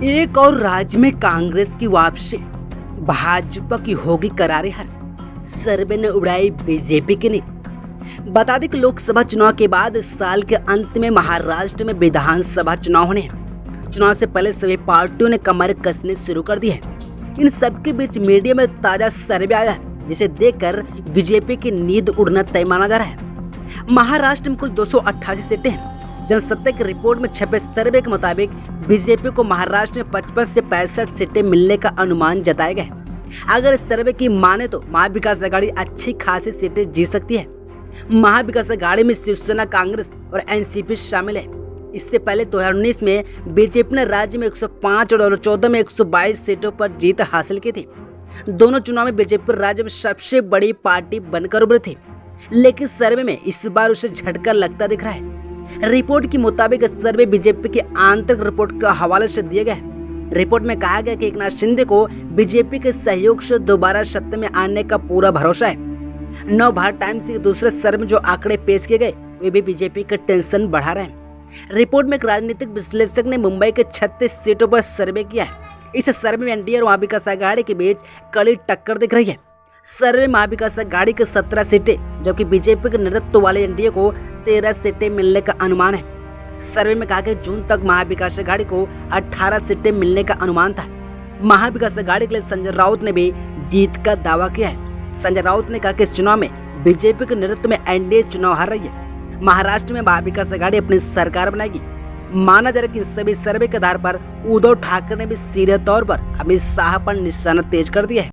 एक और राज्य में कांग्रेस की वापसी, भाजपा की होगी करारी हार, सर्वे ने उड़ाई बीजेपी की नींद। बता दें कि लोकसभा चुनाव के बाद इस साल के अंत में महाराष्ट्र में विधानसभा चुनाव होने हैं। चुनाव से पहले सभी पार्टियों ने कमर कसनी शुरू कर दी है। इन सबके बीच मीडिया में ताजा सर्वे आया है, जिसे देखकर बीजेपी की नींद उड़ना तय माना जा रहा है। महाराष्ट्र में कुल 288 सीटें हैं। जनसत्ता की रिपोर्ट में छपे सर्वे के मुताबिक बीजेपी को महाराष्ट्र में 55 से 65 सीटें मिलने का अनुमान जताया गया है। अगर इस सर्वे की माने तो महाविकास आघाड़ी अच्छी खासी सीटें जीत सकती है। महाविकास आघाड़ी में शिवसेना, कांग्रेस और एनसीपी शामिल है। इससे पहले 2019 में बीजेपी ने राज्य में 105 और 2014 में 122 सीटों पर जीत हासिल की थी। दोनों चुनाव में बीजेपी राज्य में सबसे बड़ी पार्टी बनकर उभरी थी, लेकिन सर्वे में इस बार उसे झटका लगता दिख रहा है। रिपोर्ट के मुताबिक सर्वे बीजेपी की आंतरिक रिपोर्ट के हवाले से दिया गया है। रिपोर्ट में कहा गया कि एकनाथ शिंदे को बीजेपी के सहयोग से दोबारा सत्ता में आने का पूरा भरोसा है। नवभारत टाइम्स के दूसरे सर्वे में जो आंकड़े पेश किए गए वे भी बीजेपी का टेंशन बढ़ा रहे हैं। रिपोर्ट में एक राजनीतिक विश्लेषक ने मुंबई के 36 सीटों पर सर्वे किया है। इस सर्वे में एनडीए और महाविकास आघाड़ी के बीच कड़ी टक्कर दिख रही है। सर्वे में महाविकास आघाड़ी के 17 सीटें, जबकि बीजेपी के नेतृत्व वाले एनडीए को 13 सीटें मिलने का अनुमान है। सर्वे में कहा कि जून तक महाविकास आघाड़ी को 18 सीटें मिलने का अनुमान था। महाविकास आघाड़ी के लिए संजय राउत ने भी जीत का दावा किया है। संजय राउत ने कहा कि इस चुनाव में बीजेपी के नेतृत्व में एनडीए चुनाव हार रही है। महाराष्ट्र में महाविकास आघाड़ी अपनी सरकार बनाएगी। माना जा रहा है कि सभी सर्वे के आधार पर उद्धव ठाकरे ने भी सीधे तौर पर अमित शाह पर निशाना तेज कर दिया है।